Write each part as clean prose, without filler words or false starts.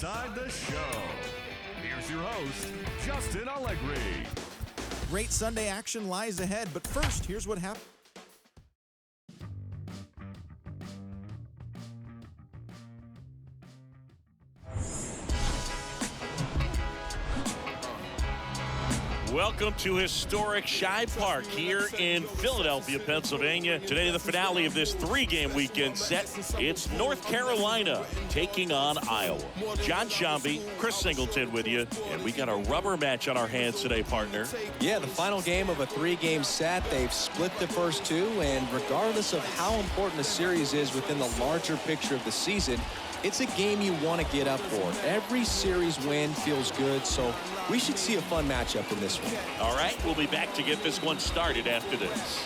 inside the show. Here's your host, Justin Allegri. Great Sunday action lies ahead, but first, here's what happened. Welcome to historic Shibe Park here in Philadelphia, Pennsylvania. Today, the finale of this three-game weekend set. It's North Carolina taking on Iowa. John Shambi, Chris Singleton with you, and we got a rubber match on our hands today, partner. Yeah, the final game of a three-game set. They've split the first two, and regardless of how important a series is within the larger picture of the season, it's a game you want to get up for. Every series win feels good, so we should see a fun matchup in this one. All right, we'll be back to get this one started after this.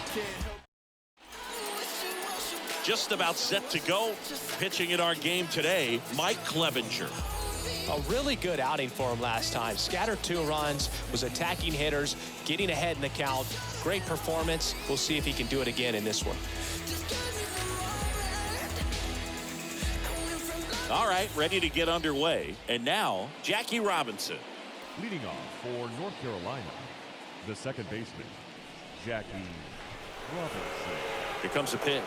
Just about set to go. Pitching in our game today, Mike Clevenger. A really good outing for him last time. Scattered 2 runs, was attacking hitters, getting ahead in the count. Great performance. We'll see if he can do it again in this one. All right, ready to get underway. And now, Jackie Robinson. Leading off for North Carolina, the second baseman, Jackie Robinson. Here comes a pitch.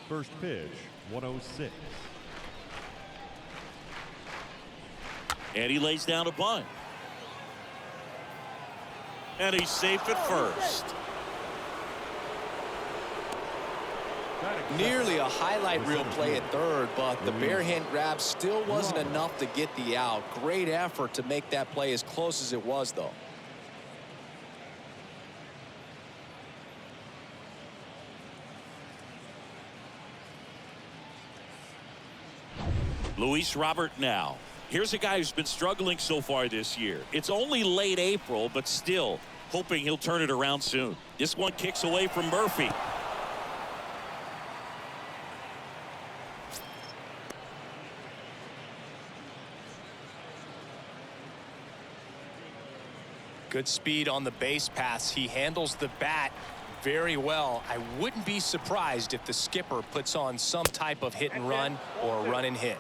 First pitch, 106. And he lays down a bunt. And he's safe at first. Nearly a highlight reel play at third, but the bare hand grab still wasn't enough to get the out. Great effort to make that play as close as it was, though. Luis Robert now. Here's a guy who's been struggling so far this year. It's only late April, but still hoping he'll turn it around soon. This one kicks away from Murphy. Good speed on the base pass. He handles the bat very well. I wouldn't be surprised if the skipper puts on some type of hit and run or run and hit.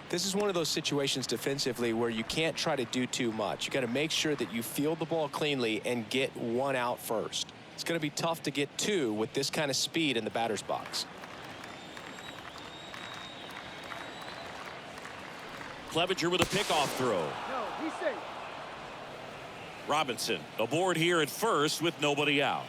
This is one of those situations defensively where you can't try to do too much. You got to make sure that you field the ball cleanly and get one out first. It's going to be tough to get two with this kind of speed in the batter's box. Clevenger with a pickoff throw. No, he's safe. Robinson aboard here at first with nobody out.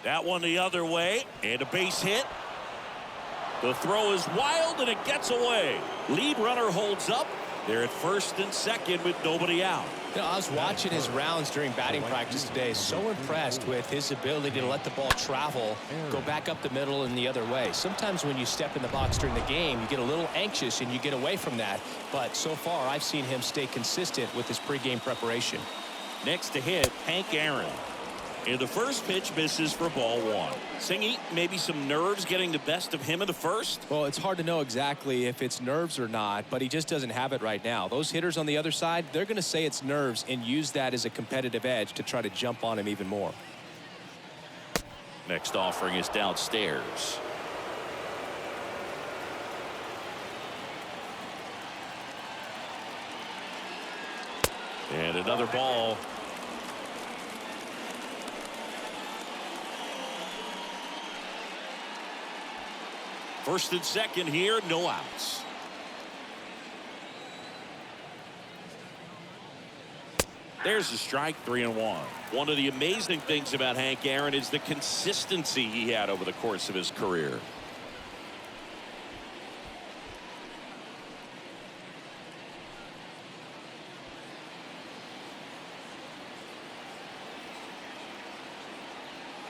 That one the other way, and a base hit. The throw is wild, and it gets away. Lead runner holds up. They're at first and second with nobody out. You know, I was watching his rounds during batting practice today. So impressed with his ability to let the ball travel, go back up the middle and the other way. Sometimes when you step in the box during the game, you get a little anxious and you get away from that. But so far, I've seen him stay consistent with his pregame preparation. Next to hit, Hank Aaron. And the first pitch misses for ball one. Singy, maybe some nerves getting the best of him in the first? Well, it's hard to know exactly if it's nerves or not, but he just doesn't have it right now. Those hitters on the other side, they're going to say it's nerves and use that as a competitive edge to try to jump on him even more. Next offering is downstairs. And another ball. First and second here, no outs. There's a strike, 3-1. One of the amazing things about Hank Aaron is the consistency he had over the course of his career.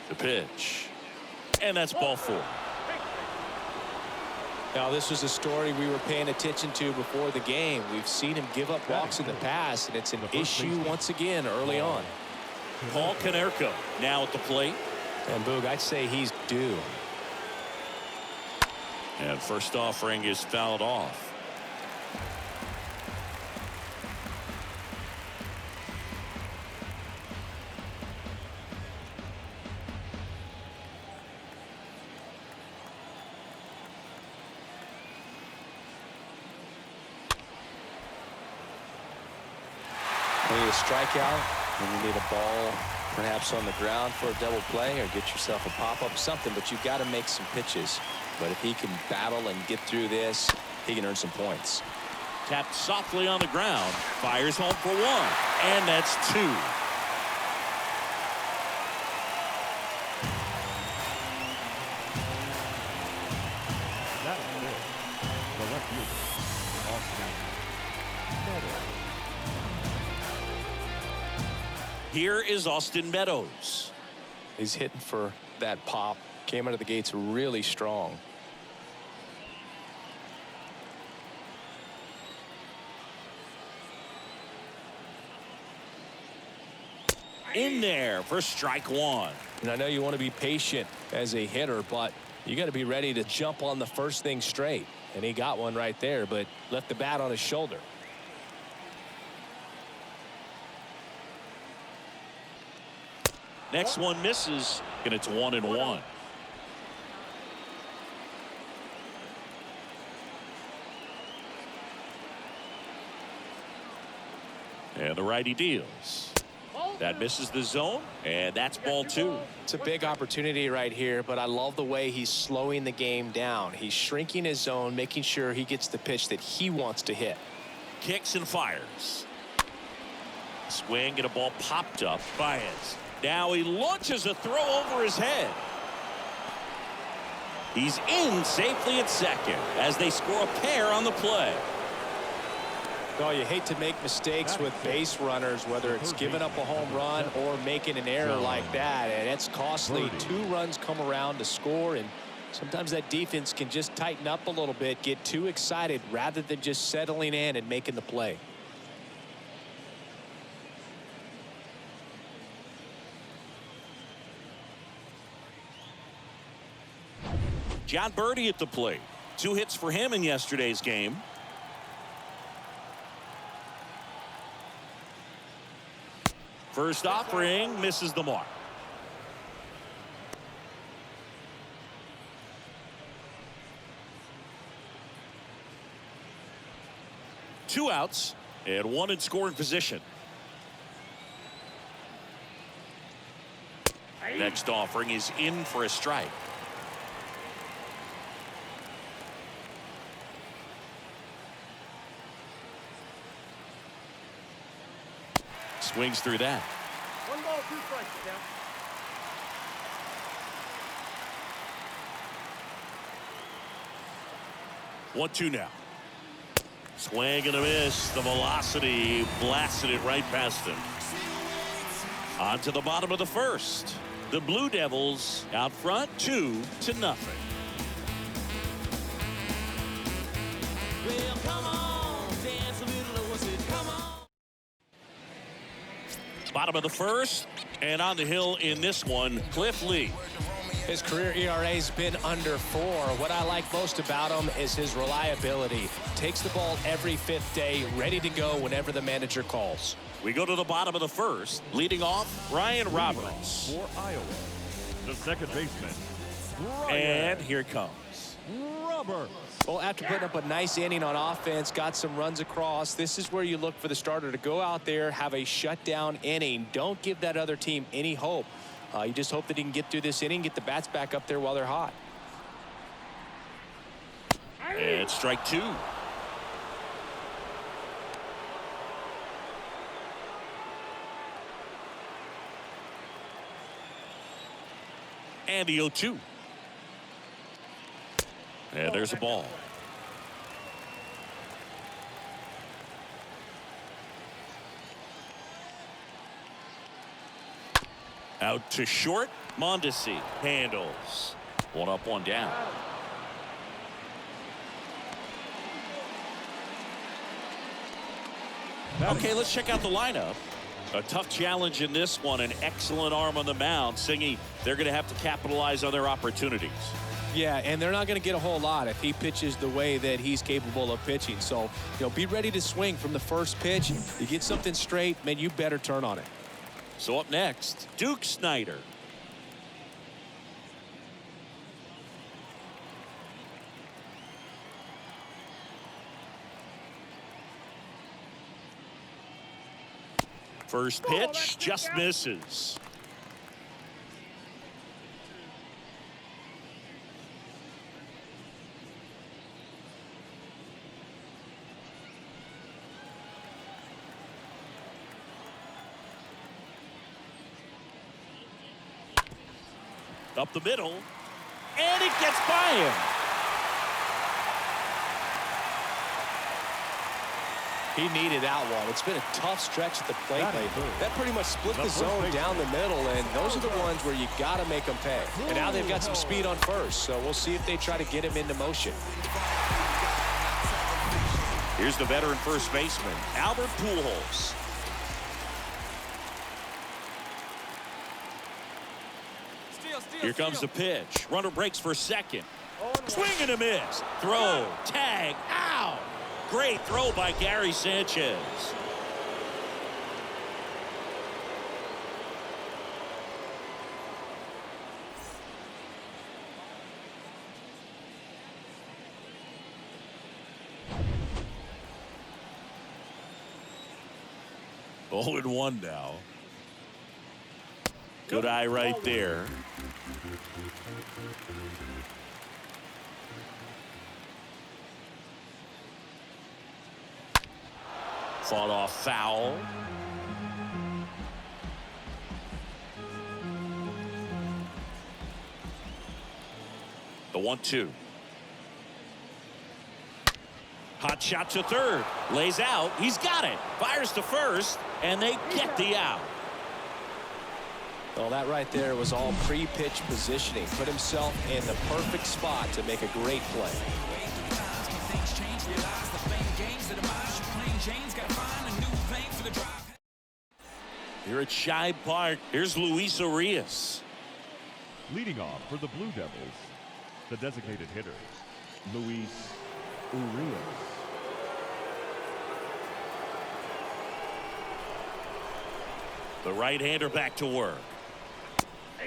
The pitch. And that's ball 4. Now, this was a story we were paying attention to before the game. We've seen him give up walks in the past, and it's an issue once again early on. Paul Konerko now at the plate. And Boog, I'd say he's due. And first offering is fouled off. a strikeout, when you need a ball perhaps on the ground for a double play or get yourself a pop-up, something, but you've got to make some pitches. But if he can battle and get through this, he can earn some points. Tapped softly on the ground, fires home for one, and that's two. That is it. The left fielder, Austin Meadows. Here is Austin Meadows. He's hitting for that pop. Came out of the gates really strong. In there for strike one. And I know you want to be patient as a hitter, but you got to be ready to jump on the first thing straight. And he got one right there, but left the bat on his shoulder. Next one misses, and it's 1-1. And the righty deals. That misses the zone, and that's ball two. It's a big opportunity right here, but I love the way he's slowing the game down. He's shrinking his zone, making sure he gets the pitch that he wants to hit. Kicks and fires. Swing and a ball popped up. Baez. Now he launches a throw over his head. He's in safely at second as they score a pair on the play. Oh, you hate to make mistakes with base runners, whether it's giving up a home run or making an error like that, and it's costly. 2 runs come around to score, and sometimes that defense can just tighten up a little bit, get too excited rather than just settling in and making the play. John Birdie at the plate. 2 hits for him in yesterday's game. First offering misses the mark. Two outs and one in scoring position. Next offering is in for a strike. Swings through that. 1 ball, 2 strikes, count. One-two now. Swing and a miss. The velocity blasted it right past him. On to the bottom of the first. The Blue Devils out front 2-0. Well, come on, dance a little, what's it, come on. Bottom of the first, and on the hill in this one, Cliff Lee. His career ERA's been under 4. What I like most about him is his reliability. Takes the ball every 5th day, ready to go whenever the manager calls. We go to the bottom of the first. Leading off, Ryan Roberts. For Iowa, the second baseman, And here it comes. Roberts. Well, after putting up a nice inning on offense, got some runs across, this is where you look for the starter to go out there, have a shutdown inning. Don't give that other team any hope. You just hope that he can get through this inning, get the bats back up there while they're hot. And strike 2. And the 0-2. And there's a ball. Out to short. Mondesi handles. 1 up, 1 down. Okay, let's check out the lineup. A tough challenge in this one. An excellent arm on the mound. Singy, they're going to have to capitalize on their opportunities. Yeah, and they're not going to get a whole lot if he pitches the way that he's capable of pitching. So, be ready to swing from the first pitch. You get something straight, man, you better turn on it. So up next, Duke Snider. First pitch just misses. Up the middle, and it gets by him. He needed that one. It's been a tough stretch at the plate lately. That pretty much split the zone down the middle, and those are the ones where you got to make them pay. And now they've got some speed on first, so we'll see if they try to get him into motion. Here's the veteran first baseman, Albert Pujols. Here comes the pitch. Runner breaks for second. Swing and a miss. Throw, tag, out. Great throw by Gary Sanchez. Oh, and 1 now. Good eye right there. Fought off foul. The 1-2. Hot shot to third. Lays out. He's got it. Fires to first. And they get the out. Well, that right there was all pre-pitch positioning. Put himself in the perfect spot to make a great play. Here at Shibe Park, here's Luis Urias. Leading off for the Blue Devils, the designated hitter, Luis Urias. The right-hander back to work.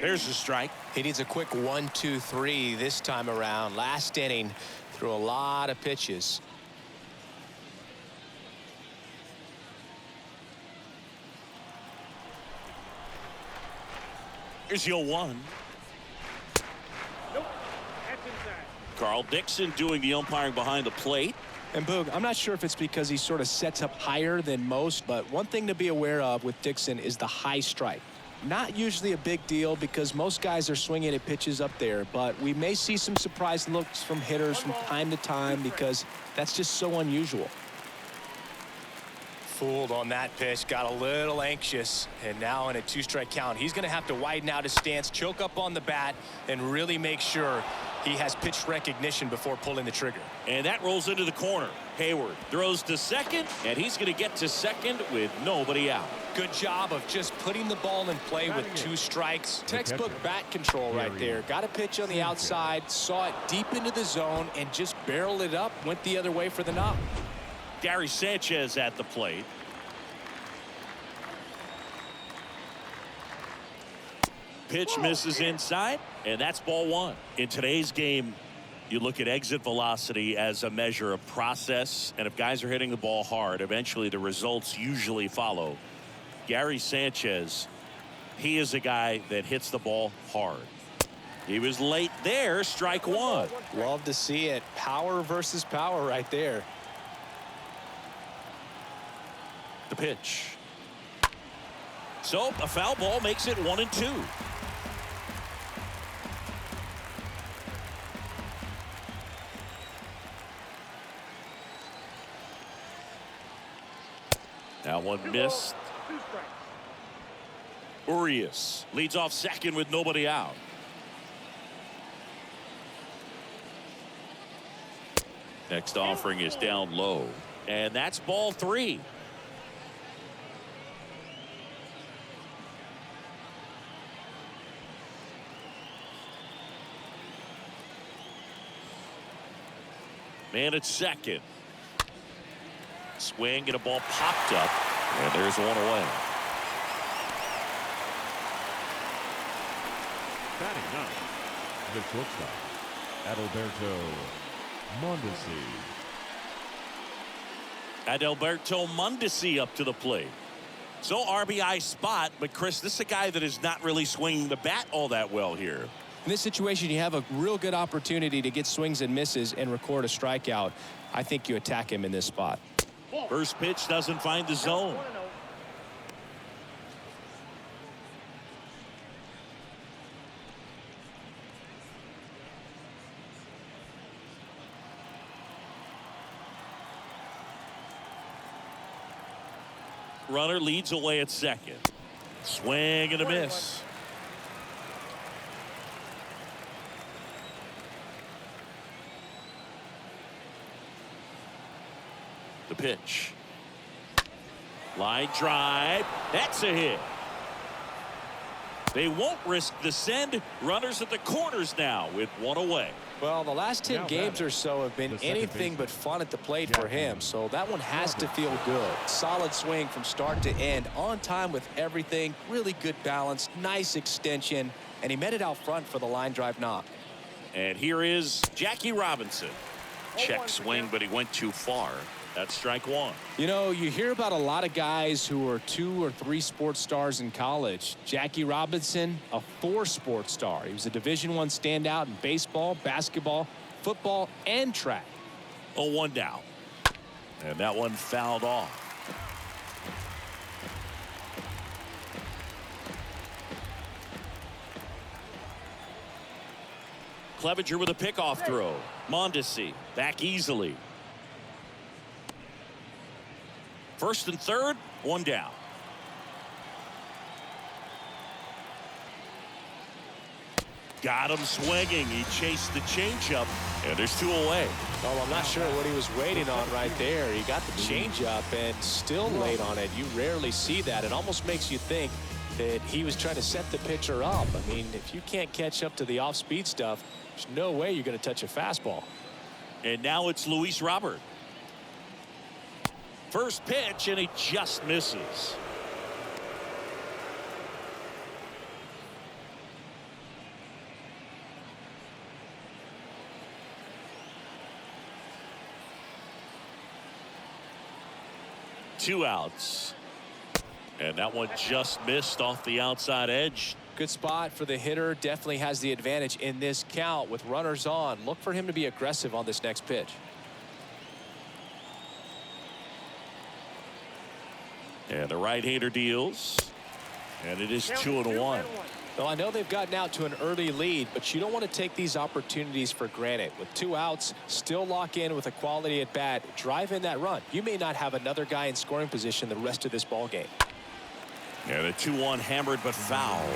There's the strike. He needs a quick 1-2-3 this time around. Last inning, threw a lot of pitches. Here's your 1. Carl Dixon doing the umpiring behind the plate. And Boog, I'm not sure if it's because he sort of sets up higher than most, but one thing to be aware of with Dixon is the high strike. Not usually a big deal because most guys are swinging at pitches up there, but we may see some surprise looks from hitters from time to time because that's just so unusual. Fooled on that pitch, got a little anxious, and now in a 2-strike count, he's going to have to widen out his stance, choke up on the bat, and really make sure he has pitch recognition before pulling the trigger. And that rolls into the corner. Hayward throws to second, and he's going to get to second with nobody out. Good job of just putting the ball in play with 2 strikes. Textbook bat control right there. Got a pitch on the outside, saw it deep into the zone, and just barreled it up, went the other way for the knock. Gary Sanchez at the plate. Pitch misses inside, and that's ball 1. In today's game, you look at exit velocity as a measure of process, and if guys are hitting the ball hard, eventually the results usually follow. Gary Sanchez, he is a guy that hits the ball hard. He was late there, strike 1. Love to see it. Power versus power right there. The pitch. So a foul ball makes it 1-2. Now one missed. Urias leads off second with nobody out. Next offering is down low, and that's ball 3. Man at second. Swing and a ball popped up, and there's one away. Batting ninth, the shortstop, Adalberto Mondesi. Adalberto Mondesi up to the plate. So RBI spot, but Chris, this is a guy that is not really swinging the bat all that well here. In this situation, you have a real good opportunity to get swings and misses and record a strikeout. I think you attack him in this spot. First pitch doesn't find the zone. Runner leads away at second. Swing and a miss. The pitch. Line drive. That's a hit. They won't risk the send. Runners at the corners now with one away. Well, the last 10 games or so have been anything but fun at the plate for him, so that one has to feel good. Solid swing from start to end, on time with everything, really good balance, nice extension, and he met it out front for the line drive knock. And here is Jackie Robinson. Check swing, but he went too far. That's strike one. You know, you hear about a lot of guys who are 2 or 3 sports stars in college. Jackie Robinson, a 4 sports star. He was a Division I standout in baseball, basketball, football, and track. 0-1 down. And that one fouled off. Clevenger with a pickoff throw. Mondesi back easily. First and third, 1 down. Got him swinging. He chased the changeup, and there's 2 away. Oh, I'm not sure what he was waiting on right there. He got the changeup and still late on it. You rarely see that. It almost makes you think that he was trying to set the pitcher up. I mean, if you can't catch up to the off-speed stuff, there's no way you're going to touch a fastball. And now it's Luis Robert. First pitch, and he just misses. Two outs. And that one just missed off the outside edge. Good spot for the hitter. Definitely has the advantage in this count with runners on. Look for him to be aggressive on this next pitch. And the right-hander deals. And it is 2-1. Well, I know they've gotten out to an early lead, but you don't want to take these opportunities for granted. With 2 outs, still lock in with a quality at bat, drive in that run. You may not have another guy in scoring position the rest of this ball game. And a 2-1 hammered but foul.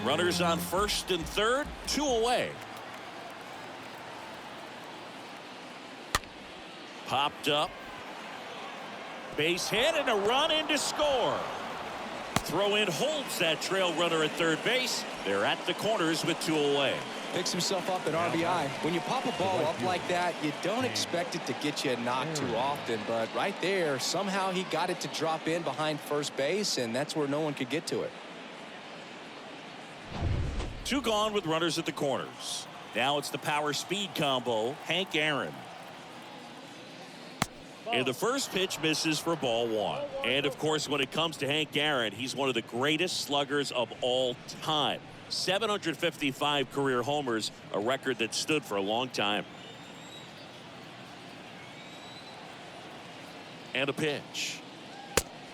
Runners on first and third, 2 away. Popped up. Base hit and a run in to score. Throw in holds that trail runner at third base. They're at the corners with 2 away. Picks himself up at RBI. When you pop a ball up like that, you don't expect it to get you a knock too often, but right there, somehow he got it to drop in behind first base, and that's where no one could get to it. 2 gone with runners at the corners. Now it's the power speed combo, Hank Aaron. And the first pitch misses for ball 1. And of course, when it comes to Hank Aaron, he's one of the greatest sluggers of all time. 755 career homers, a record that stood for a long time. And a pitch.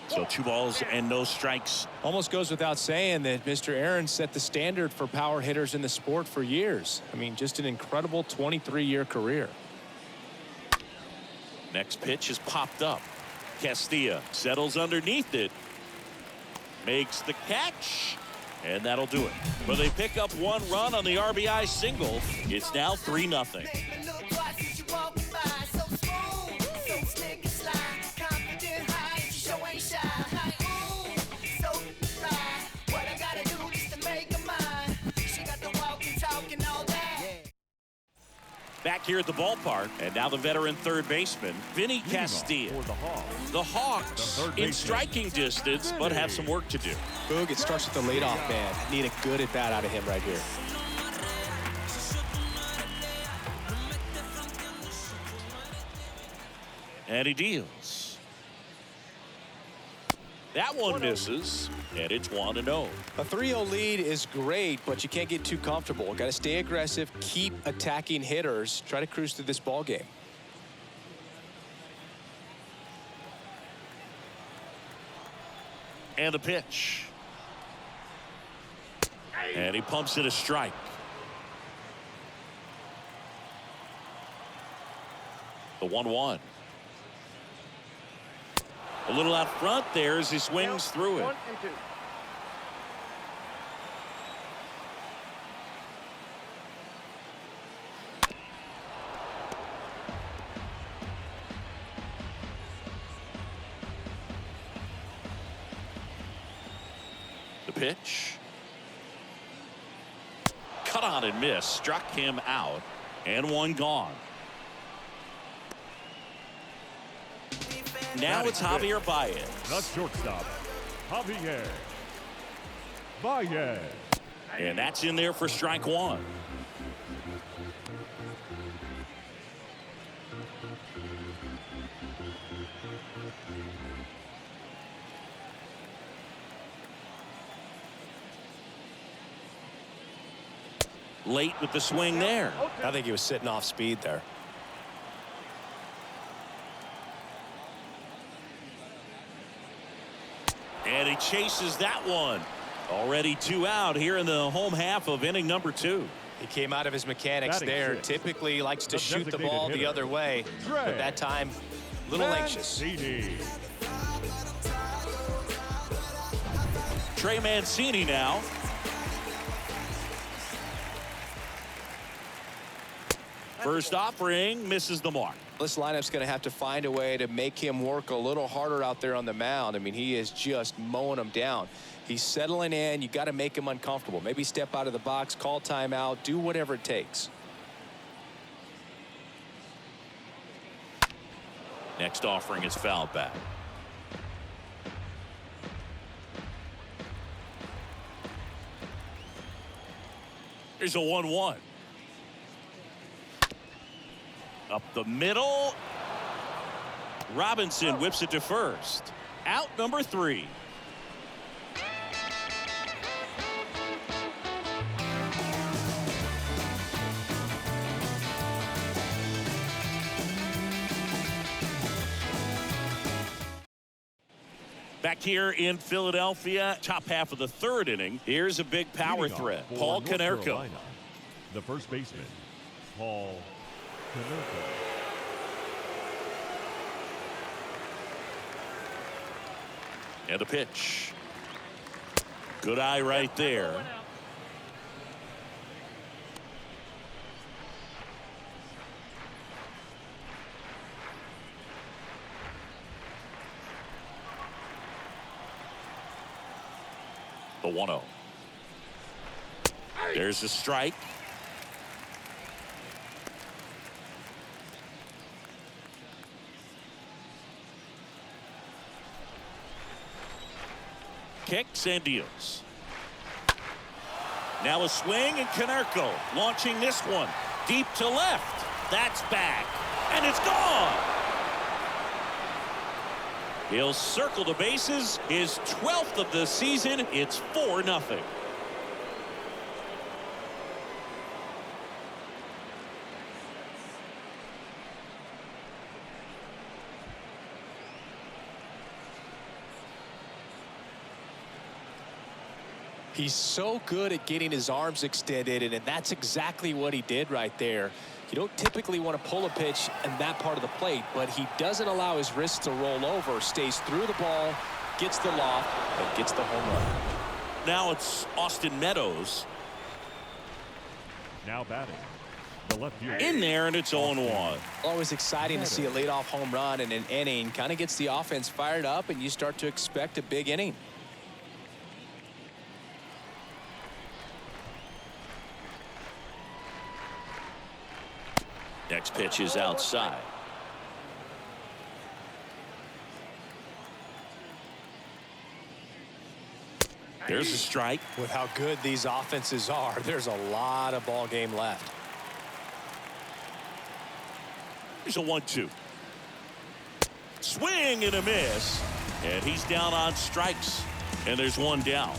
So 2 balls and no strikes. Almost goes without saying that Mr. Aaron set the standard for power hitters in the sport for years. I mean, just an incredible 23-year career. Next pitch is popped up. Castilla settles underneath it. Makes the catch. And that'll do it. But they pick up 1 run on the RBI single. It's now 3-0. Back here at the ballpark, and now the veteran third baseman, Vinny Castilla. The Hawks in striking distance, but have some work to do. Boog, it starts with the leadoff man. Need a good at bat out of him right here. And he deals. That one misses, and it's 1-0. A 3-0 lead is great, but you can't get too comfortable. Got to stay aggressive, keep attacking hitters, try to cruise through this ball game. And the pitch. And he pumps it a strike. The 1-1. A little out front there as he swings through it. The pitch. Cut on and miss. Struck him out. And one gone. Now it's Javier Baez. The shortstop, Javier Baez. And that's in there for strike one. Late with the swing there. I think he was sitting off speed there. And he chases that one. Already 2 out here in the home half of inning number 2. He came out of his mechanics Batting there. six. Typically likes to The shoot the designated ball the hitter, other way, but that time a little anxious. Mancini. Trey Mancini now. First offering misses the mark. This lineup's going to have to find a way to make him work a little harder out there on the mound. I mean, he is just mowing them down. He's settling in. You got to make him uncomfortable. Maybe step out of the box, call timeout, do whatever it takes. Next offering is fouled back. Here's a 1-1. Up the middle. Robinson whips it to first. Out number 3. Back here in Philadelphia, top half of the 3rd inning. Here's a big power Leading off threat. for Paul North Konerko. Carolina, the first baseman, Paul Konerko. And a pitch. Good eye right there. The 1-0. There's a strike. Kicks and deals. Now a swing, and Konerko launching this one deep to left. That's back, and it's gone. He'll circle the bases. His 12th of the season. It's 4-0. He's so good at getting his arms extended, and that's exactly what he did right there. You don't typically want to pull a pitch in that part of the plate, but he doesn't allow his wrists to roll over, stays through the ball, gets the loft, and gets the home run. Now it's Austin Meadows Now batting, the left fielder. in there, and it's 0-1. Always exciting to see a leadoff home run in an inning. Kind of gets the offense fired up, and you start to expect a big inning. Next pitch is outside. There's a strike. With how good these offenses are, there's a lot of ball game left. Here's a 1-2. Swing and a miss. And he's down on strikes. And there's one down.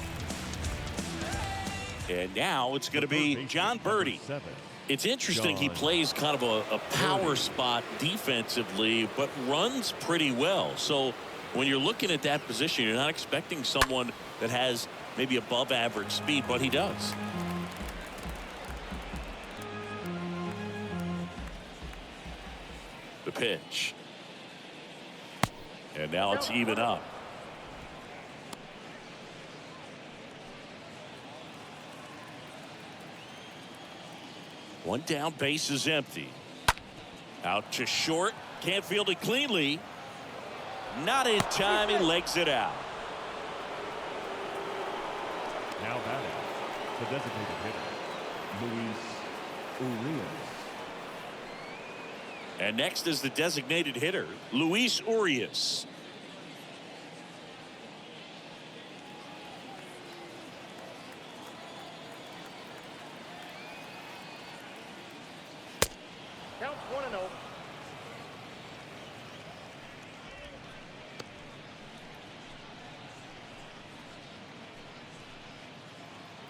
And now it's going to be John Birdie. It's interesting he plays kind of a power spot defensively, but runs pretty well. So when you're looking at that position, you're not expecting someone that has maybe above average speed, but he does. The pitch. And now it's even up. One down, base is empty. Out to short. Can't field it cleanly. Not in time. He legs it out. Now batting, the designated hitter, Luis Urias. And next is the designated hitter, Luis Urias. Counts 1-0.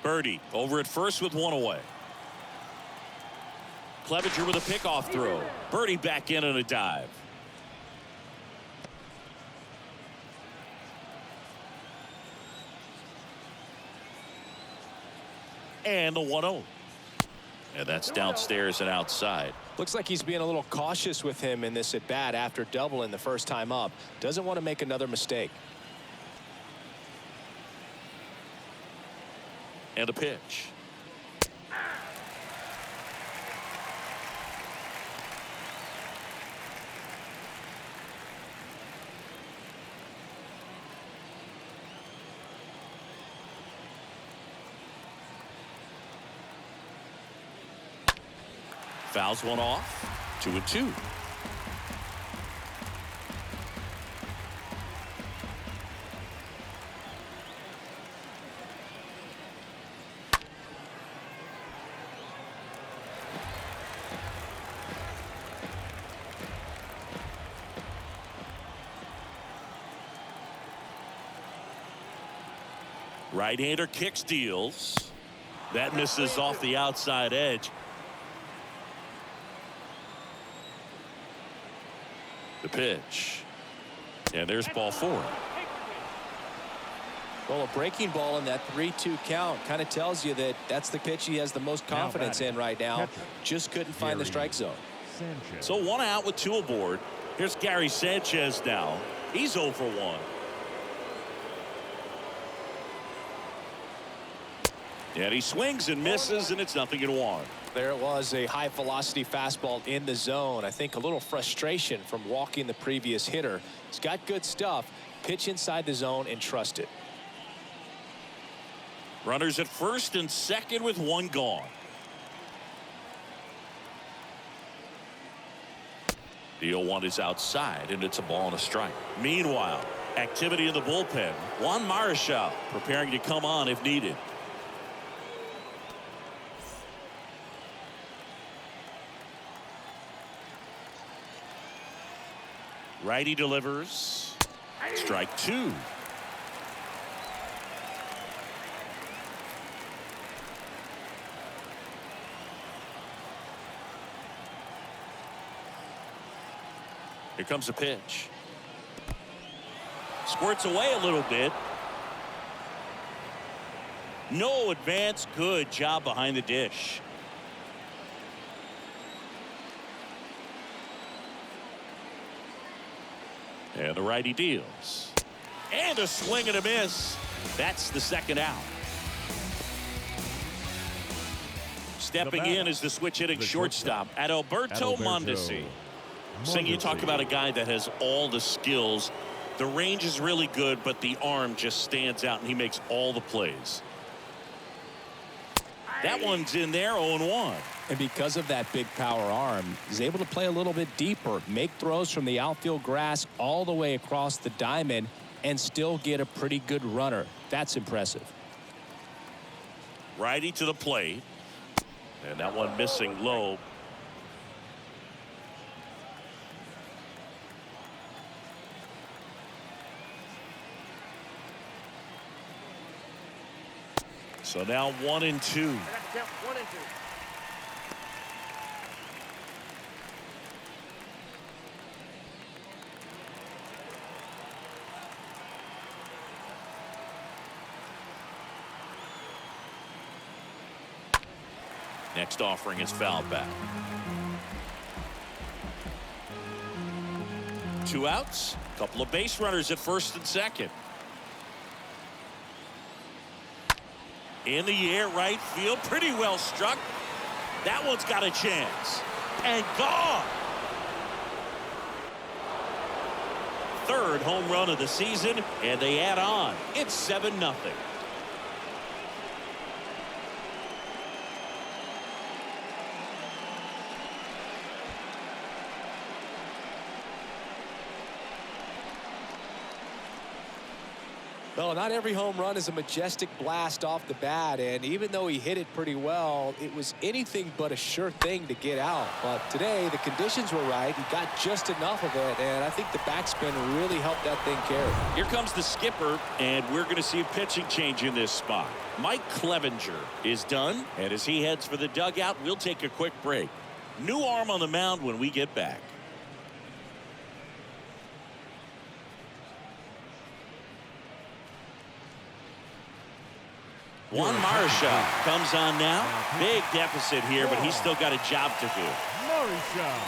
Birdie over at first with one away. Clevenger with a pickoff throw. Birdie back in on a dive. And the 1-0. And that's downstairs and outside. Looks like he's being a little cautious with him in this at bat after doubling the first time up. Doesn't want to make another mistake. And a pitch. Fouls one off. 2-2. Right-hander kick steals. That misses off the outside edge. The pitch. And there's ball 4. Well, a breaking ball in that 3-2 count kind of tells you that that's the pitch he has the most confidence in right now. Just couldn't find the strike zone. Sanchez. So 1 out with 2 aboard. Here's Gary Sanchez now. He's 0 for 1. And he swings and misses, and it's 0-1. There it was, a high velocity fastball in the zone. I think a little frustration from walking the previous hitter. He's got good stuff. Pitch inside the zone and trust it. Runners at first and second with 1 gone. The 0-1 is outside, and it's a ball and a strike. Meanwhile, activity in the bullpen. Juan Marichal preparing to come on if needed. Righty delivers. Strike 2. Here comes a pitch. Squirts away a little bit. No advance. Good job behind the dish. And the righty deals. And a swing and a miss. That's the 2nd out. Stepping in is the switch hitting shortstop at Alberto Mondesi. Sing, you talk about a guy that has all the skills. The range is really good, but the arm just stands out, and he makes all the plays. That one's in there, 0-1. And because of that big power arm, he's able to play a little bit deeper, make throws from the outfield grass all the way across the diamond, and still get a pretty good runner. That's impressive. Righty to the plate. And that one missing low. So now 1-2. Next offering is fouled back. 2 outs. Couple of base runners at first and second. In the air, right field, pretty well struck. That one's got a chance. And gone. Third home run of the season, and they add on. It's 7-0. Well, not every home run is a majestic blast off the bat, and even though he hit it pretty well, it was anything but a sure thing to get out. But today, the conditions were right. He got just enough of it, and I think the backspin really helped that thing carry. Here comes the skipper, and we're going to see a pitching change in this spot. Mike Clevenger is done, and as he heads for the dugout, we'll take a quick break. New arm on the mound when we get back. Juan Marichal comes on now. Big deficit here, but he's still got a job to do. Marichal.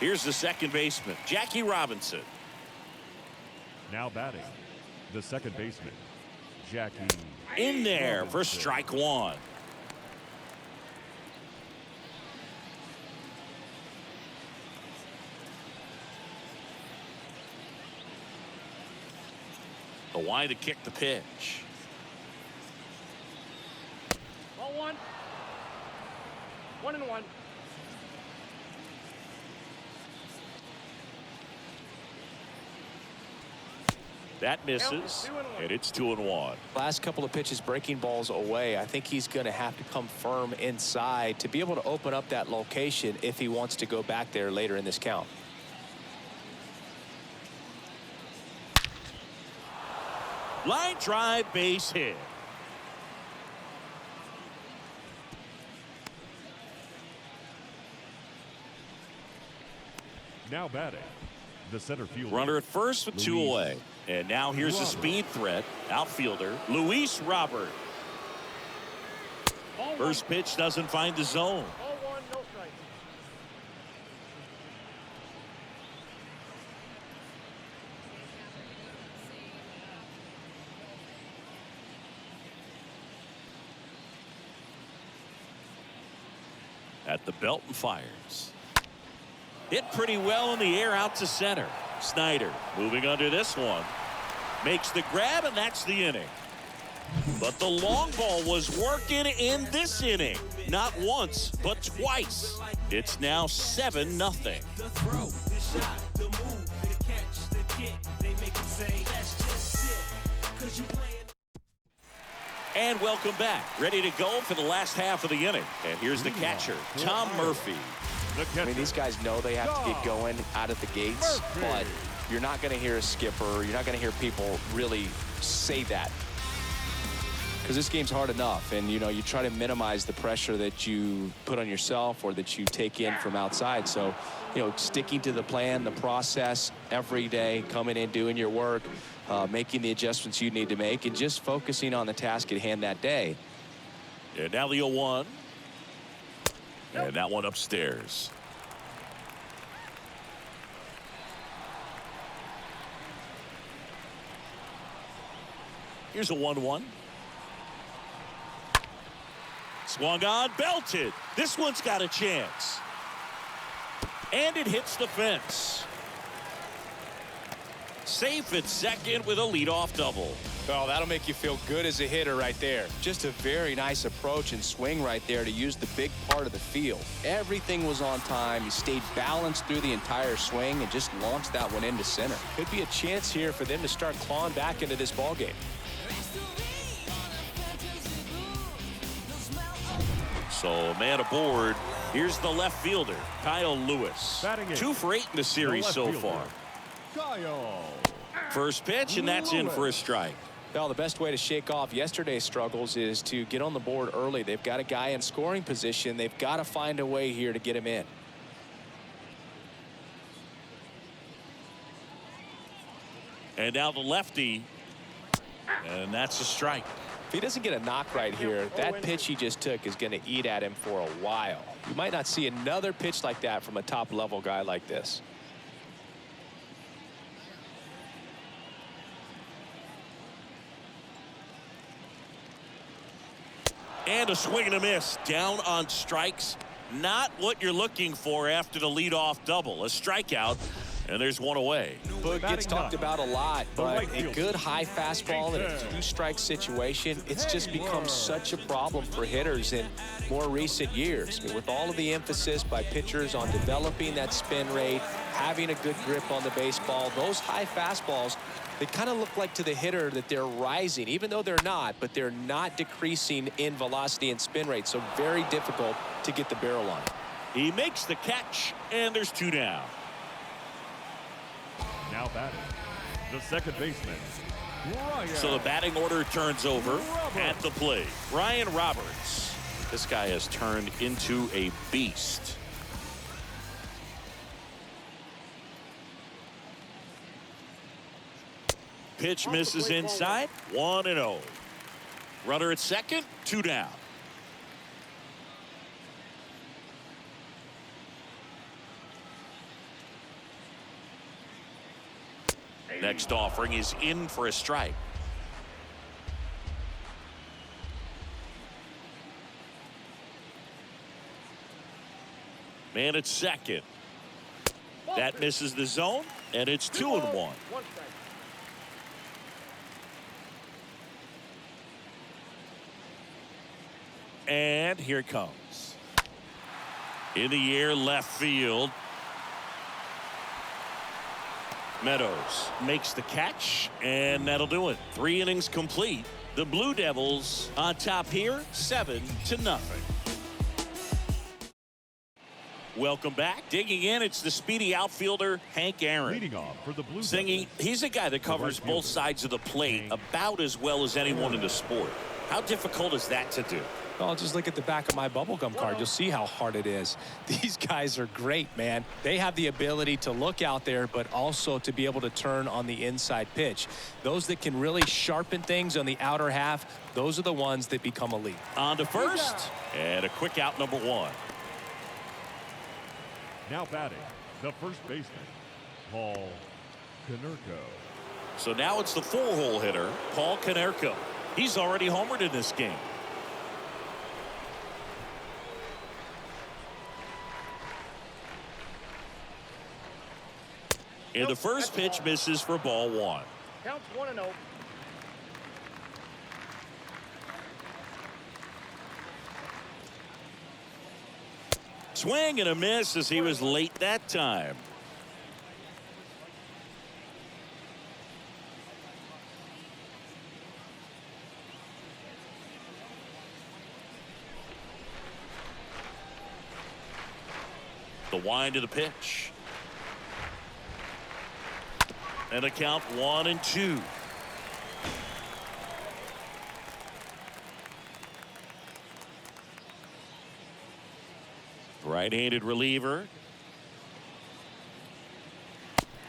Here's the second baseman, Jackie Robinson. Now batting, the second baseman, Jackie. In there for strike one. Why to kick the pitch. Ball one. 1-1. That misses, and it's 2-1. Last couple of pitches breaking balls away. I think he's going to have to come firm inside to be able to open up that location if he wants to go back there later in this count. Line drive, base hit. Now batting, the center fielder. Runner at first with 2 away. And now here's the speed threat. Outfielder, Luis Robert. First pitch doesn't find the zone. Ball one, no strike. At the belt and fires. Hit pretty well in the air out to center. Snyder moving under this one. Makes the grab, and that's the inning. But the long ball was working in this inning. Not once, but twice. It's now 7-0. The throw, the shot, the move, the catch, the kick. They make it say, that's just it. 'Cause you playing. And welcome back. Ready to go for the last half of the inning. And here's the catcher, Tom Murphy. I mean, these guys know they have to get going out of the gates, but you're not going to hear a skipper. You're not going to hear people really say that, because this game's hard enough. And, you know, you try to minimize the pressure that you put on yourself or that you take in from outside. So, you know, sticking to the plan, the process every day, coming in, doing your work, making the adjustments you need to make, and just focusing on the task at hand that day. And now the 0-1. And that one upstairs. Here's a 1-1. Swung on, belted. This one's got a chance. And it hits the fence. Safe at second with a leadoff double. Oh, that'll make you feel good as a hitter right there. Just a very nice approach and swing right there to use the big part of the field. Everything was on time. He stayed balanced through the entire swing and just launched that one into center. Could be a chance here for them to start clawing back into this ball game. So, man aboard. Here's the left fielder, Kyle Lewis. Batting in. 2 for 8 in the series so fielder, far. Kyle First pitch, and that's in for a strike. Well, the best way to shake off yesterday's struggles is to get on the board early. They've got a guy in scoring position. They've got to find a way here to get him in. And now the lefty, and that's a strike. If he doesn't get a knock right here, that pitch he just took is going to eat at him for a while. You might not see another pitch like that from a top-level guy like this. And a swing and a miss. Down on strikes. Not what you're looking for after the leadoff double. A strikeout, and there's one away. Boog gets talked about a lot, but a good high fastball in a two-strike situation, it's just become such a problem for hitters in more recent years. I mean, with all of the emphasis by pitchers on developing that spin rate, having a good grip on the baseball, those high fastballs, they kind of look like to the hitter that they're rising, even though they're not, but they're not decreasing in velocity and spin rate, so very difficult to get the barrel on. He makes the catch, and there's two down. Now batting, the second baseman, Ryan. So the batting order turns over at the plate. Ryan Roberts. This guy has turned into a beast. Pitch misses inside. 1-0. Runner at second. Two down. Next offering is in for a strike. Man at second. That misses the zone, and it's 2-1. One strike. And here it comes. In the air, left field. Meadows makes the catch, and that'll do it. 3 innings complete. The Blue Devils on top here, 7-0. Welcome back. Digging in, it's the speedy outfielder, Hank Aaron. Leading off for the Blue Singy, he's a guy that covers both sides of the plate about as well as anyone in the sport. How difficult is that to do? Well, just look at the back of my bubblegum card. You'll see how hard it is. These guys are great, man. They have the ability to look out there, but also to be able to turn on the inside pitch. Those that can really sharpen things on the outer half, those are the ones that become elite. On to first, and a quick out, number 1. Now batting, the first baseman, Paul Konerko. So now it's the 4-hole hitter, Paul Konerko. He's already homered in this game. And the first pitch misses for ball 1. Counts 1-0. Swing and a miss as he was late that time. The wind of the pitch. And a count 1-2. Right-handed reliever.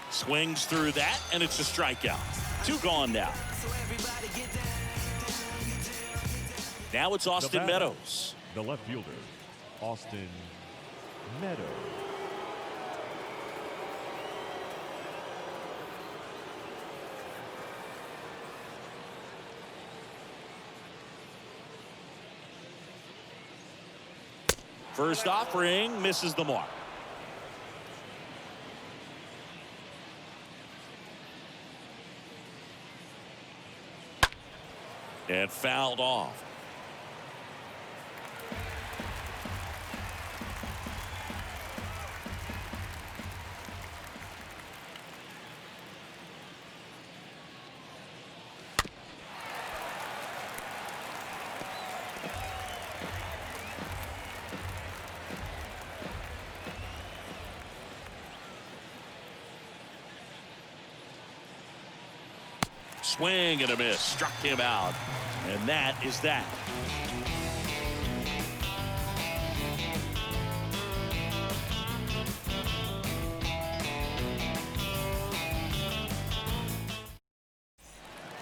Swings through that, and it's a strikeout. 2 gone now. Now it's Austin Meadows. The left fielder, Austin Meadows. First offering misses the mark. And fouled off. Swing and a miss. Struck him out. And that is that.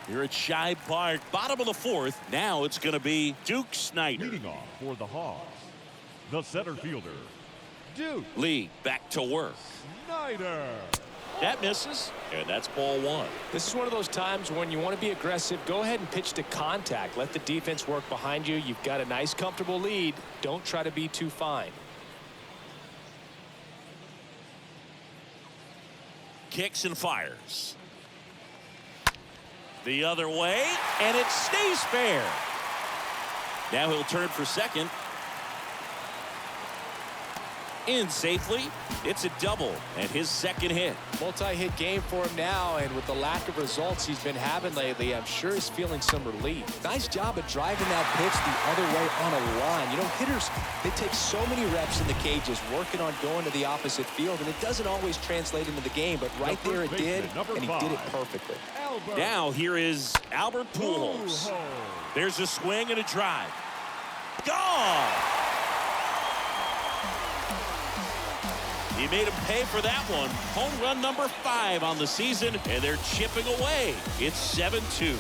Here at Shibe Park, bottom of the fourth. Now it's going to be Duke Snyder. Leading off for the Hawks, the center fielder, Duke Lee back to work. Snyder. That misses, and that's ball one. This is one of those times when you want to be aggressive. Go ahead and pitch to contact. Let the defense work behind you. You've got a nice, comfortable lead. Don't try to be too fine. Kicks and fires. The other way, and it stays fair. Now he'll turn for second. In safely. It's a double and his second hit. Multi-hit game for him now, and with the lack of results he's been having lately, I'm sure he's feeling some relief. Nice job of driving that pitch the other way on a line. You know, hitters, they take so many reps in the cages working on going to the opposite field, and it doesn't always translate into the game, but right there it did, and he did it perfectly. Now here is Albert Pujols. There's a swing and a drive. Gone! He made him pay for that one. Home run number 5 on the season, and they're chipping away. It's 7-2.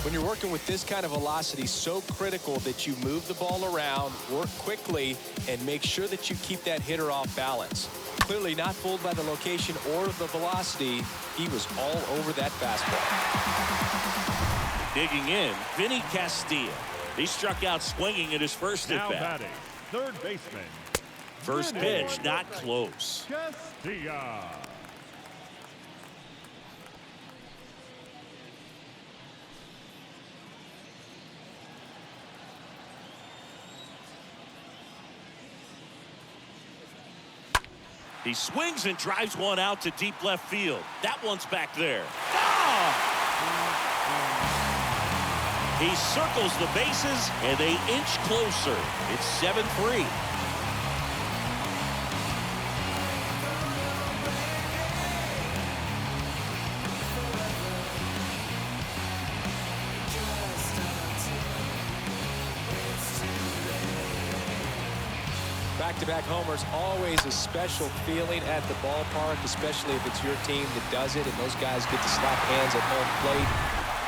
When you're working with this kind of velocity, so critical that you move the ball around, work quickly, and make sure that you keep that hitter off balance. Clearly not fooled by the location or the velocity. He was all over that fastball. Digging in, Vinny Castilla. He struck out swinging at his first Now at bat. batting, third baseman, First pitch, not close. Castilla. He swings and drives one out to deep left field. That one's back there. Ah! He circles the bases, and they inch closer. It's 7-3. Back-to-back homers, always a special feeling at the ballpark, especially if it's your team that does it and those guys get to slap hands at home plate.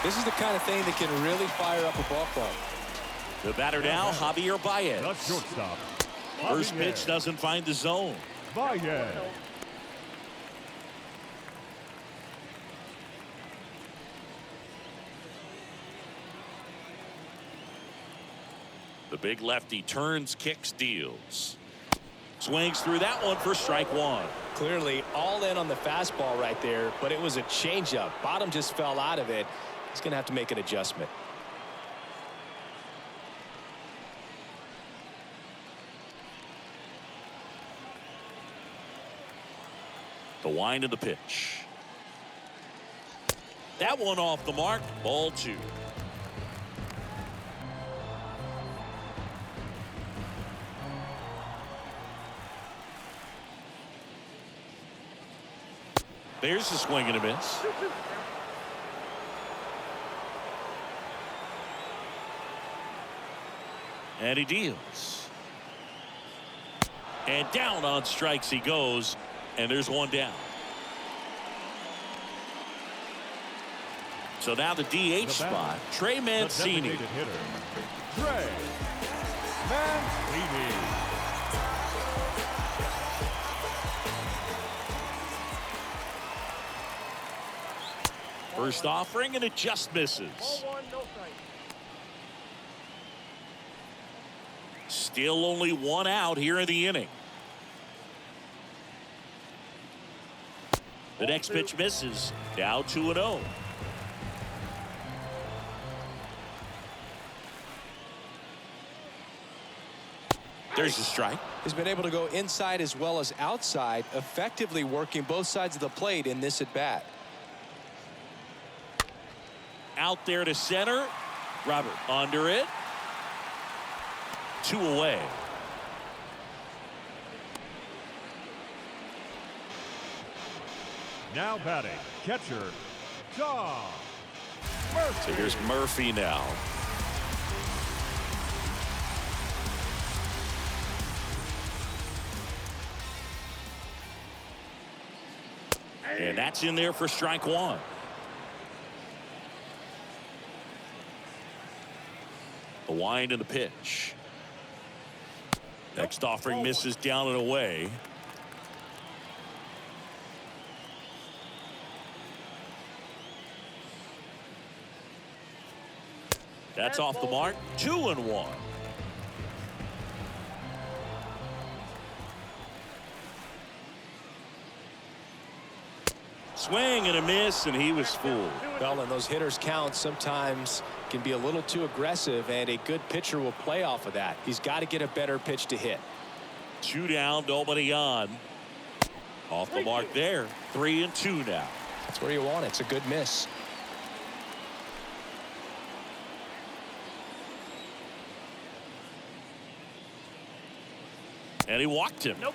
This is the kind of thing that can really fire up a ball club. The batter now, Javier The Baez. shortstop, First Javier pitch doesn't find the zone. Baez. The big lefty turns, kicks, deals. Swings through that one for strike one. Clearly all in on the fastball right there, but it was a changeup. Bottom just fell out of it. He's going to have to make an adjustment. The wind of the pitch. That one off the mark. Ball 2. There's the swing and a miss. And he deals. And down on strikes he goes. And there's one down. So now the DH spot, Trey Mancini. The designated hitter, Trey Mancini. First offering, and it just misses. Ball 1, no strike. Still only one out here in the inning. The next pitch misses. Now 2-0. There's the strike. He's been able to go inside as well as outside, effectively working both sides of the plate in this at bat. Out there to center. Robert under it. 2 away. Now batting, catcher, Ncaa. So here's Murphy now. And that's in there for strike 1. The wind and the pitch. Next offering misses down and away. That's off the mark. 2-1. Swing and a miss, and he was fooled. Well, and those hitters count sometimes can be a little too aggressive, and a good pitcher will play off of that. He's got to get a better pitch to hit. 2 down, nobody on. Off the mark there. 3-2 now. That's where you want it. It's a good miss. And he walked him. Nope.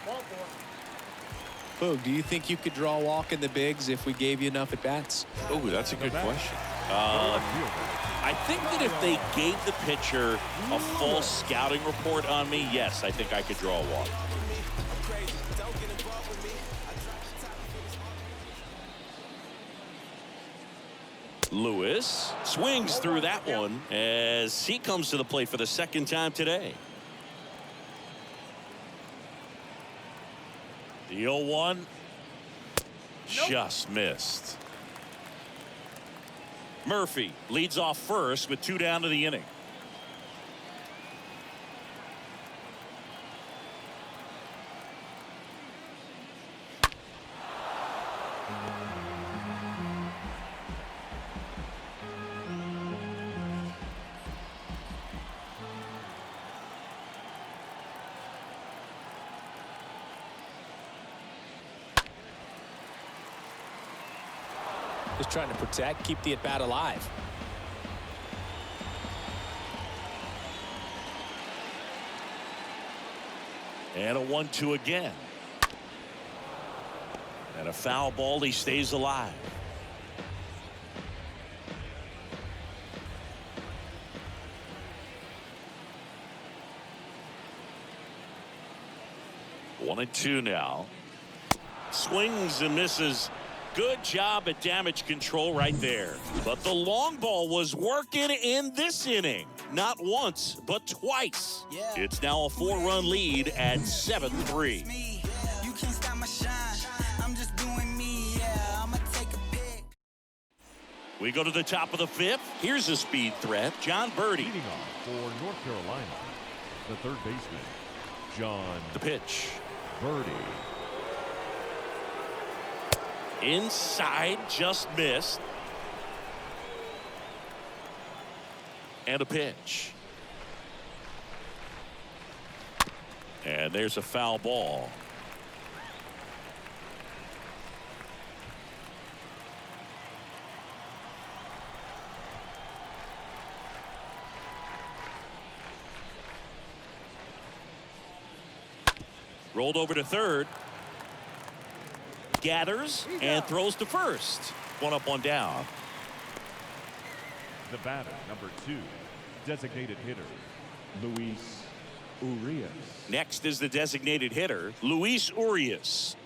Ball 4. Boog, do you think you could draw a walk in the bigs if we gave you enough at bats? Oh, that's a good question. I think that if they gave the pitcher a full scouting report on me, yes, I think I could draw a walk. Lewis swings through that one as he comes to the plate for the 2nd time today. The 0-1 just missed. Murphy leads off first with 2 down to the inning. Just trying to protect, keep the at-bat alive. And a 1-2 again. And a foul ball. He stays alive. One and 2 now. Swings and misses. Good job at damage control right there. But the long ball was working in this inning. Not once, but twice. It's now a 4-run lead at 7-3. You can't stop my shine. I'm just doing me. Yeah, I'ma take a pic. We go to the top of the 5th. Here's a speed threat. John Birdie. Leading off for North Carolina, the third baseman, John The pitch. Birdie. Inside, just missed. And a pitch. And there's a foul ball. Rolled over to third. Gathers and throws to first. 1 up, 1 down. The batter, number 2, designated hitter, Luis Urias. Next is the designated hitter, Luis Urias.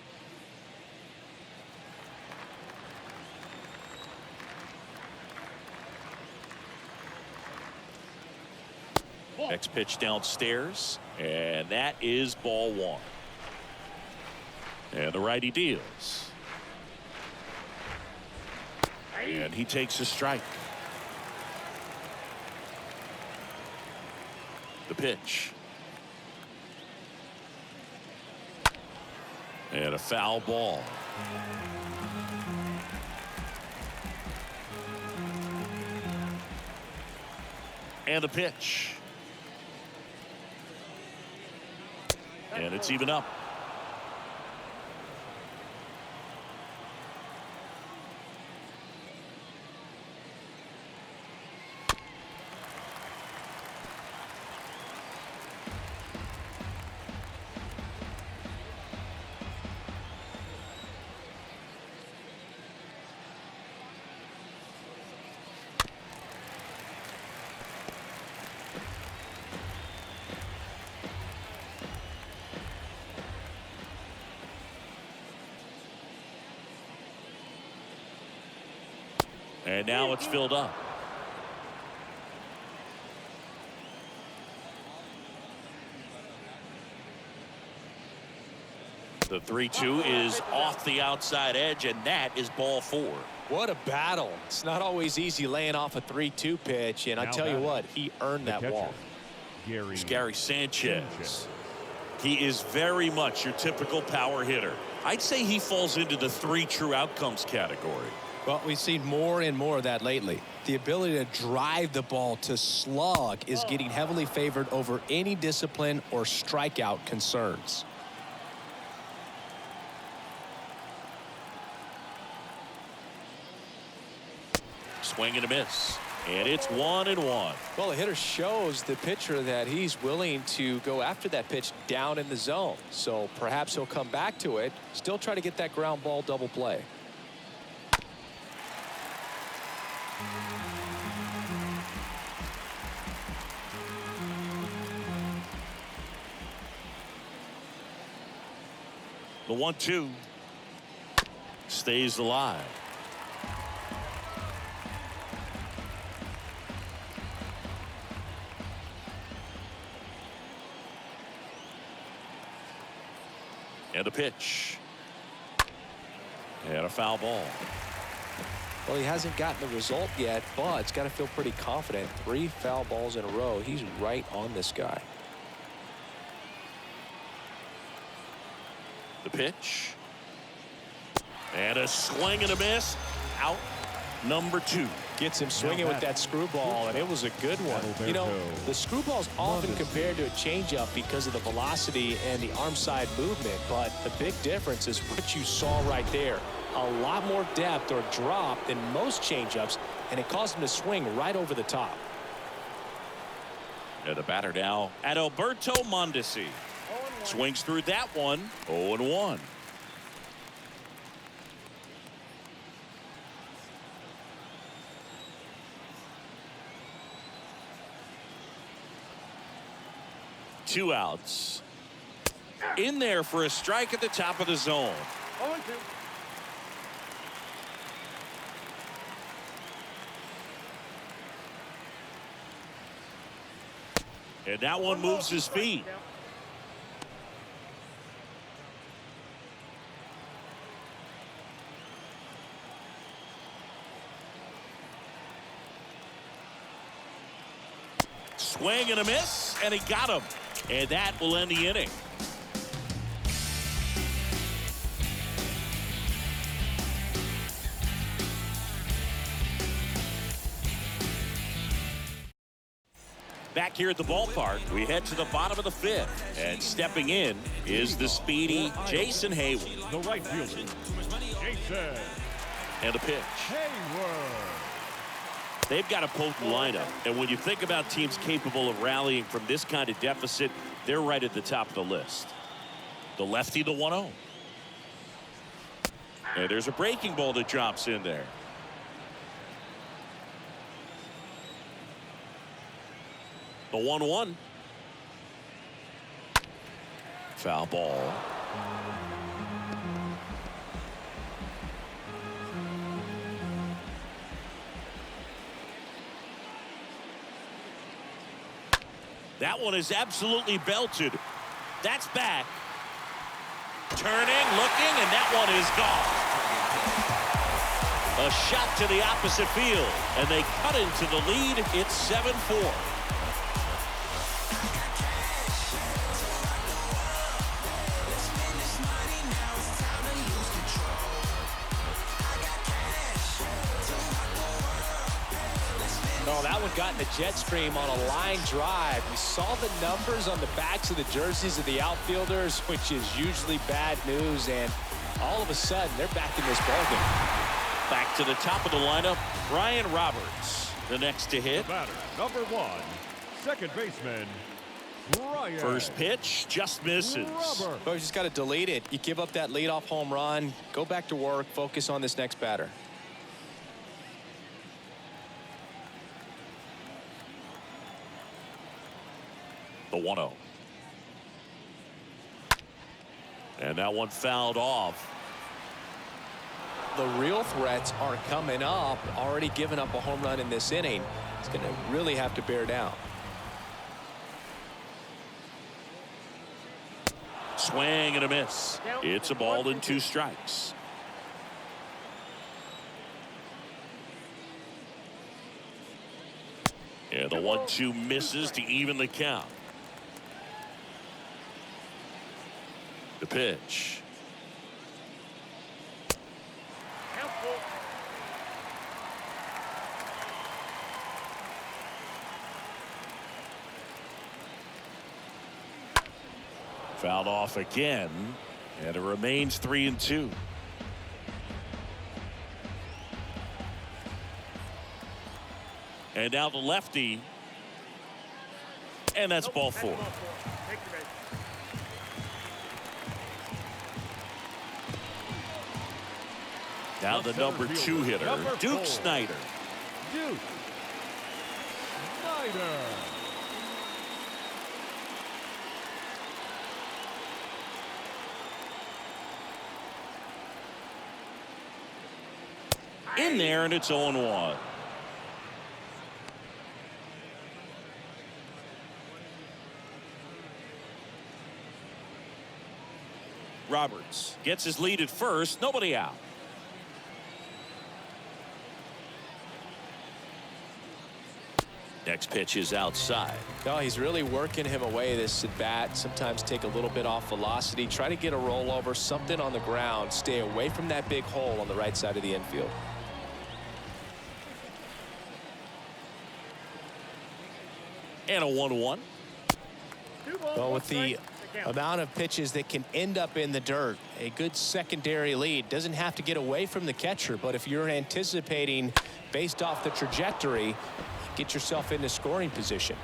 Next pitch downstairs, and that is ball 1. And the righty deals. And he takes a strike. The pitch. And a foul ball. And a pitch. And it's even up. And now it's filled up. The 3-2 is off the outside edge, and that is ball 4. What a battle. It's not always easy laying off a 3-2 pitch, and I tell you what, he earned that walk. Gary Sanchez. He is very much your typical power hitter. I'd say he falls into the 3 true outcomes category. Well, we've seen more and more of that lately. The ability to drive the ball to slug is getting heavily favored over any discipline or strikeout concerns. Swing and a miss. And it's 1-1. Well, the hitter shows the pitcher that he's willing to go after that pitch down in the zone. So perhaps he'll come back to it, still try to get that ground ball double play. The 1-2 stays alive. And a pitch. And a foul ball. Well, he hasn't gotten the result yet, but it's got to feel pretty confident. 3 foul balls in a row. He's right on this guy. The pitch. And a swing and a miss. Out number 2. Gets him swinging with that screwball, and it was a good one. You know, the screwball's often compared to a changeup because of the velocity and the arm side movement, but the big difference is what you saw right there. A lot more depth or drop than most changeups, and it caused him to swing right over the top. And the batter now at Alberto Mondesi. Swings through that one. 0-1. Two outs. In there for a strike at the top of the zone. 0-2. And that one moves his feet. Swing and a miss, and he got him. And that will end the inning. Back here at the ballpark, we head to the bottom of the 5th. And stepping in is the speedy Jason Hayward. The right fielder, Jason. And a pitch. Hayward. They've got a potent lineup, and when you think about teams capable of rallying from this kind of deficit, they're right at the top of the list. The lefty, the 1-0. And there's a breaking ball that drops in there. The 1-1. Foul ball. That one is absolutely belted. That's back. Turning, looking, and that one is gone. A shot to the opposite field, and they cut into the lead. It's 7-4. Oh, that one got in the jet stream on a line drive. We saw the numbers on the backs of the jerseys of the outfielders, which is usually bad news, and all of a sudden they're back in this ballgame. Back to the top of the lineup, Brian Roberts, the next to hit. The batter, number 1, second baseman, Brian. First pitch just misses. Robert. But you just got to delete it. You give up that leadoff home run, go back to work, focus on this next batter. The 1-0. And that one fouled off. the real threats are coming up. Already given up a home run in this inning. He's going to really have to bear down. Swing and a miss. It's a ball and 2 strikes. And the 1-2 misses to even the count. The pitch. Fouled off again, and it remains 3-2. And now the lefty, and that's ball 4. Now the number 2 hitter, Duke Snyder. Duke Snyder. In there, and it's 0-1. Roberts gets his lead at first, nobody out. Next pitch is outside. No, he's really working him away this at bat. Sometimes take a little bit off velocity. Try to get a rollover, something on the ground. Stay away from that big hole on the right side of the infield. And a 1-1. Well, with the amount of pitches that can end up in the dirt, a good secondary lead. Doesn't have to get away from the catcher, but if you're anticipating based off the trajectory, get yourself into scoring position.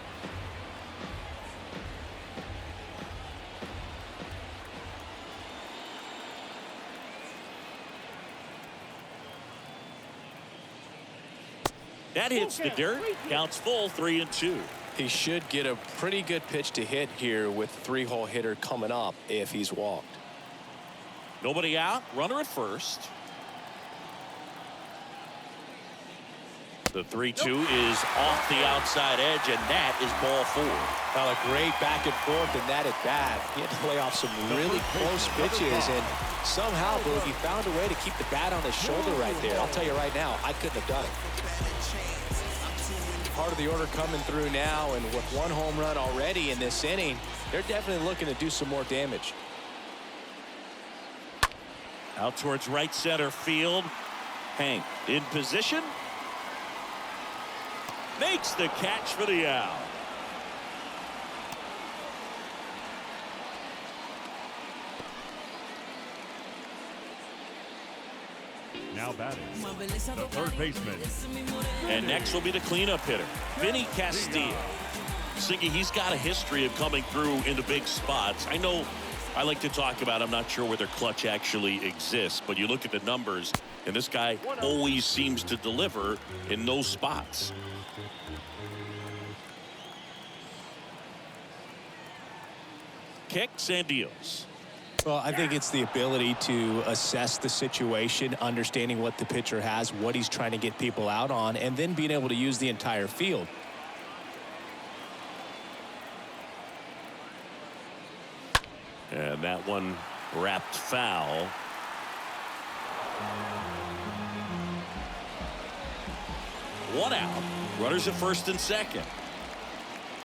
That hits the dirt. Counts full, 3-2. He should get a pretty good pitch to hit here with 3-hole hitter coming up if he's walked. Nobody out. Runner at first. The 3-2 is off the outside edge, and that is ball 4. Well, a great back and forth in that at bat. He had to lay off some really close pitches, and somehow, Boogie found a way to keep the bat on his shoulder right there. I'll tell you right now, I couldn't have done it. Part of the order coming through now, and with 1 home run already in this inning, they're definitely looking to do some more damage. Out towards right center field. Hank in position. Makes the catch for the out. Now batting, the third baseman. And next will be the cleanup hitter, Vinny Castilla. Siggy, he's got a history of coming through into big spots. I know I like to talk about, I'm not sure whether clutch actually exists, but you look at the numbers, and this guy always seems to deliver in those spots. Kicks and deals. Well, I think it's the ability to assess the situation, understanding what the pitcher has, what he's trying to get people out on, and then being able to use the entire field. And that one wrapped foul. One out. Runners at first and second.